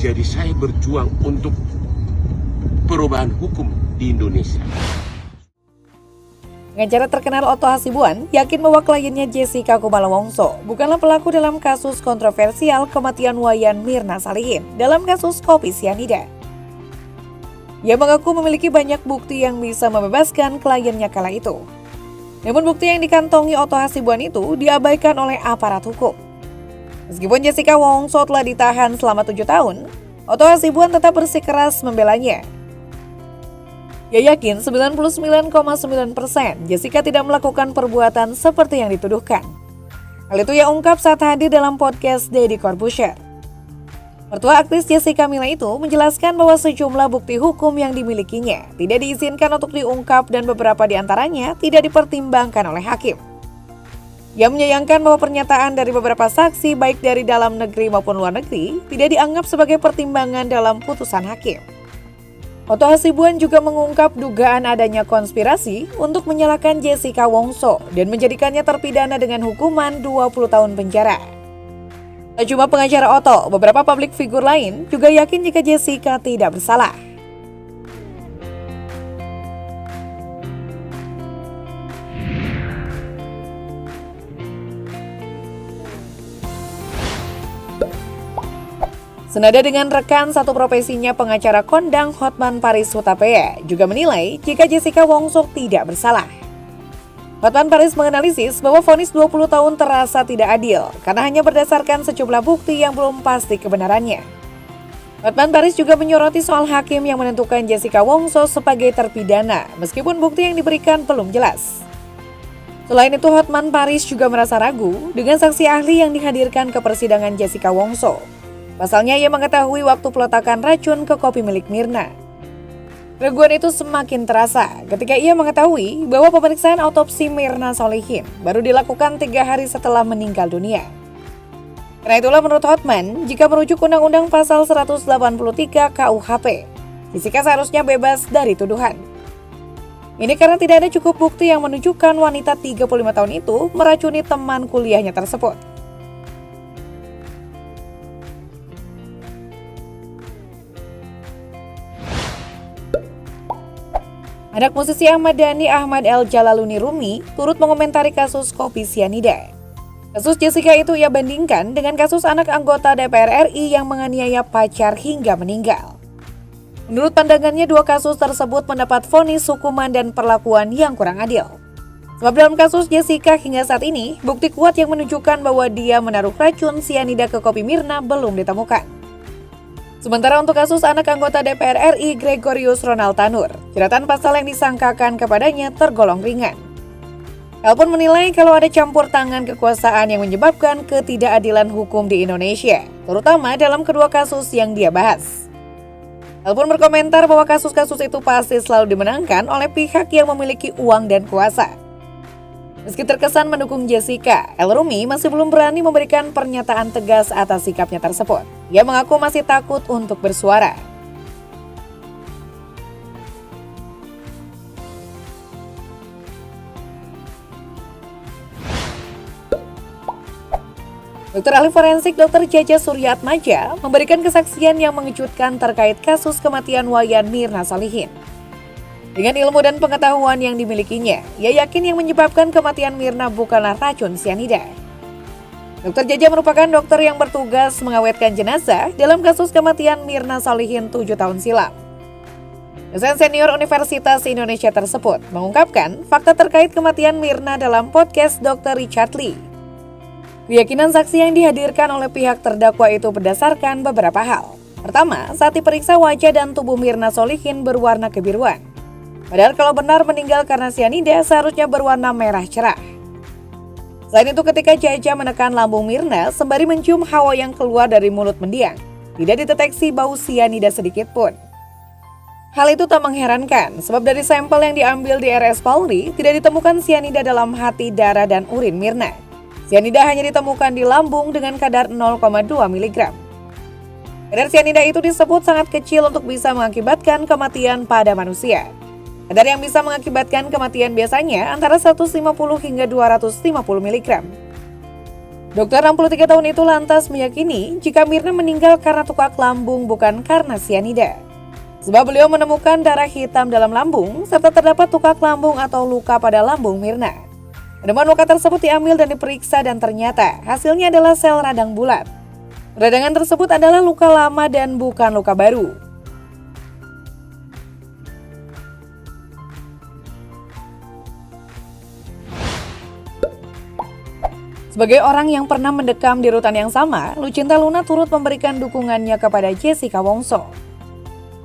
Jadi saya berjuang untuk perubahan hukum di Indonesia. Pengacara terkenal Otto Hasibuan yakin bahwa kliennya Jessica Kumala Wongso bukanlah pelaku dalam kasus kontroversial kematian Wayan Mirna Salihin dalam kasus kopi sianida. Ia mengaku memiliki banyak bukti yang bisa membebaskan kliennya kala itu. Namun bukti yang dikantongi Otto Hasibuan itu diabaikan oleh aparat hukum. Meskipun Jessica Wongso telah ditahan selama 7 tahun, Otto Hasibuan tetap bersikeras membelanya. Ia yakin 99,9% Jessica tidak melakukan perbuatan seperti yang dituduhkan. Hal itu ia ungkap saat hadir dalam podcast Deddy Corbuzier. Mertua aktris Jessica Mila itu menjelaskan bahwa sejumlah bukti hukum yang dimilikinya tidak diizinkan untuk diungkap dan beberapa di antaranya tidak dipertimbangkan oleh hakim. Ia menyayangkan bahwa pernyataan dari beberapa saksi baik dari dalam negeri maupun luar negeri tidak dianggap sebagai pertimbangan dalam putusan hakim. Otto Hasibuan juga mengungkap dugaan adanya konspirasi untuk menyalahkan Jessica Wongso dan menjadikannya terpidana dengan hukuman 20 tahun penjara. Tak cuma pengacara Otto, beberapa publik figur lain juga yakin jika Jessica tidak bersalah. Senada dengan rekan satu profesinya, pengacara kondang Hotman Paris Hutapea juga menilai jika Jessica Wongso tidak bersalah. Hotman Paris menganalisis bahwa vonis 20 tahun terasa tidak adil karena hanya berdasarkan sejumlah bukti yang belum pasti kebenarannya. Hotman Paris juga menyoroti soal hakim yang menentukan Jessica Wongso sebagai terpidana meskipun bukti yang diberikan belum jelas. Selain itu, Hotman Paris juga merasa ragu dengan saksi ahli yang dihadirkan ke persidangan Jessica Wongso. Pasalnya ia mengetahui waktu peletakan racun ke kopi milik Mirna. Keraguan itu semakin terasa ketika ia mengetahui bahwa pemeriksaan autopsi Mirna Salihin baru dilakukan 3 hari setelah meninggal dunia. Karena itulah menurut Hotman, jika merujuk Undang-Undang Pasal 183 KUHP, Jessica seharusnya bebas dari tuduhan. Ini karena tidak ada cukup bukti yang menunjukkan wanita 35 tahun itu meracuni teman kuliahnya tersebut. Anak musisi Ahmad Dhani, Ahmad El Jalaluni Rumi, turut mengomentari kasus kopi sianida. Kasus Jessica itu ia bandingkan dengan kasus anak anggota DPR RI yang menganiaya pacar hingga meninggal. Menurut pandangannya, 2 kasus tersebut mendapat vonis hukuman dan perlakuan yang kurang adil. Sebab dalam kasus Jessica hingga saat ini, bukti kuat yang menunjukkan bahwa dia menaruh racun sianida ke kopi Mirna belum ditemukan. Sementara untuk kasus anak anggota DPR RI Gregorius Ronald Tanur, jeratan pasal yang disangkakan kepadanya tergolong ringan. El pun menilai kalau ada campur tangan kekuasaan yang menyebabkan ketidakadilan hukum di Indonesia, terutama dalam kedua kasus yang dia bahas. El pun berkomentar bahwa kasus-kasus itu pasti selalu dimenangkan oleh pihak yang memiliki uang dan kuasa. Meski terkesan mendukung Jessica, El Rumi masih belum berani memberikan pernyataan tegas atas sikapnya tersebut. Ia mengaku masih takut untuk bersuara. Dokter ahli forensik Dr. Jaja Suryaatmaja memberikan kesaksian yang mengejutkan terkait kasus kematian Wayan Mirna Salihin. Dengan ilmu dan pengetahuan yang dimilikinya, ia yakin yang menyebabkan kematian Mirna bukanlah racun sianida. Dr. Jaja merupakan dokter yang bertugas mengawetkan jenazah dalam kasus kematian Mirna Salihin 7 tahun silam. Dosen senior Universitas Indonesia tersebut mengungkapkan fakta terkait kematian Mirna dalam podcast Dr. Richard Lee. Keyakinan saksi yang dihadirkan oleh pihak terdakwa itu berdasarkan beberapa hal. Pertama, saat diperiksa wajah dan tubuh Mirna Salihin berwarna kebiruan. Padahal kalau benar meninggal karena sianida seharusnya berwarna merah cerah. Selain itu, ketika Jaja menekan lambung Mirna sembari mencium hawa yang keluar dari mulut mendiang, tidak dideteksi bau sianida sedikit pun. Hal itu tak mengherankan, sebab dari sampel yang diambil di RS Polri tidak ditemukan sianida dalam hati, darah, dan urin Mirna. Sianida hanya ditemukan di lambung dengan kadar 0,2 mg. Kadar sianida itu disebut sangat kecil untuk bisa mengakibatkan kematian pada manusia. Kadar yang bisa mengakibatkan kematian biasanya antara 150 hingga 250 mg. Dokter 63 tahun itu lantas meyakini jika Mirna meninggal karena tukak lambung bukan karena sianida. Sebab beliau menemukan darah hitam dalam lambung serta terdapat tukak lambung atau luka pada lambung Mirna. Penemuan luka tersebut diambil dan diperiksa dan ternyata hasilnya adalah sel radang bulat. Radangan tersebut adalah luka lama dan bukan luka baru. Sebagai orang yang pernah mendekam di rutan yang sama, Lucinta Luna turut memberikan dukungannya kepada Jessica Wongso.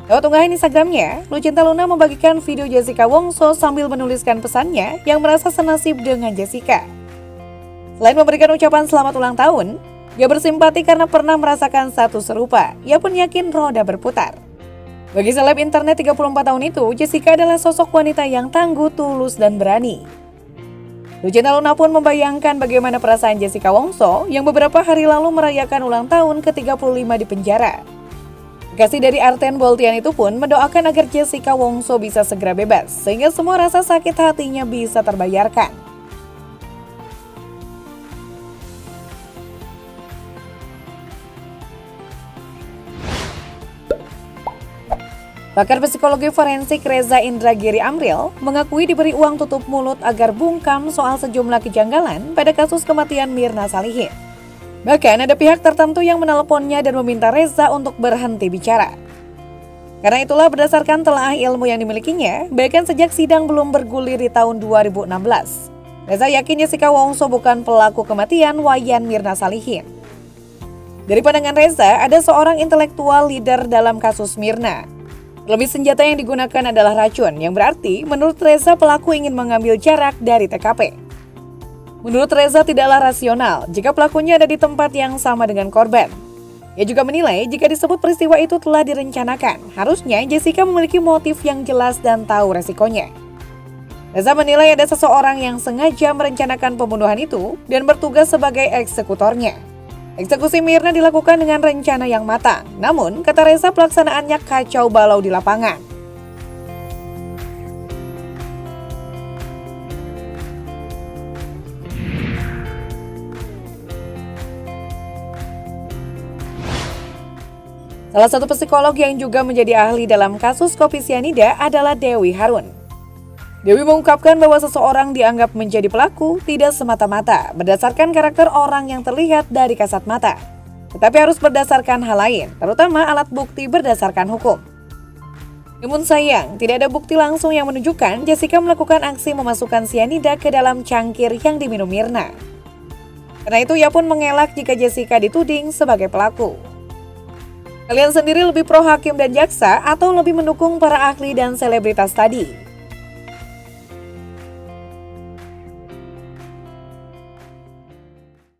Lewat unggahan Instagramnya, Lucinta Luna membagikan video Jessica Wongso sambil menuliskan pesannya yang merasa senasib dengan Jessica. Selain memberikan ucapan selamat ulang tahun, ia bersimpati karena pernah merasakan satu serupa. Ia pun yakin roda berputar. Bagi seleb internet 34 tahun itu, Jessica adalah sosok wanita yang tangguh, tulus, dan berani. Lucinta Luna pun membayangkan bagaimana perasaan Jessica Wongso yang beberapa hari lalu merayakan ulang tahun ke-35 di penjara. Kekasih dari Arten Boltian itu pun mendoakan agar Jessica Wongso bisa segera bebas, sehingga semua rasa sakit hatinya bisa terbayarkan. Pakar psikologi forensik Reza Indragiri Amril mengakui diberi uang tutup mulut agar bungkam soal sejumlah kejanggalan pada kasus kematian Mirna Salihin. Bahkan ada pihak tertentu yang meneleponnya dan meminta Reza untuk berhenti bicara. Karena itulah berdasarkan telaah ilmu yang dimilikinya, bahkan sejak sidang belum bergulir di tahun 2016, Reza yakin Jessica Wongso bukan pelaku kematian Wayan Mirna Salihin. Dari pandangan Reza, ada seorang intelektual leader dalam kasus Mirna. Lebih senjata yang digunakan adalah racun, yang berarti menurut Reza pelaku ingin mengambil jarak dari TKP. Menurut Reza tidaklah rasional jika pelakunya ada di tempat yang sama dengan korban. Ia juga menilai jika disebut peristiwa itu telah direncanakan, harusnya Jessica memiliki motif yang jelas dan tahu resikonya. Reza menilai ada seseorang yang sengaja merencanakan pembunuhan itu dan bertugas sebagai eksekutornya. Eksekusi Mirna dilakukan dengan rencana yang matang, namun kata Reza pelaksanaannya kacau balau di lapangan. Salah satu psikolog yang juga menjadi ahli dalam kasus kopi sianida adalah Dewi Harun. Dewi mengungkapkan bahwa seseorang dianggap menjadi pelaku tidak semata-mata berdasarkan karakter orang yang terlihat dari kasat mata, tetapi harus berdasarkan hal lain, terutama alat bukti berdasarkan hukum. Namun sayang, tidak ada bukti langsung yang menunjukkan Jessica melakukan aksi memasukkan sianida ke dalam cangkir yang diminum Mirna. Karena itu ia pun mengelak jika Jessica dituding sebagai pelaku. Kalian sendiri lebih pro hakim dan jaksa atau lebih mendukung para ahli dan selebritas tadi?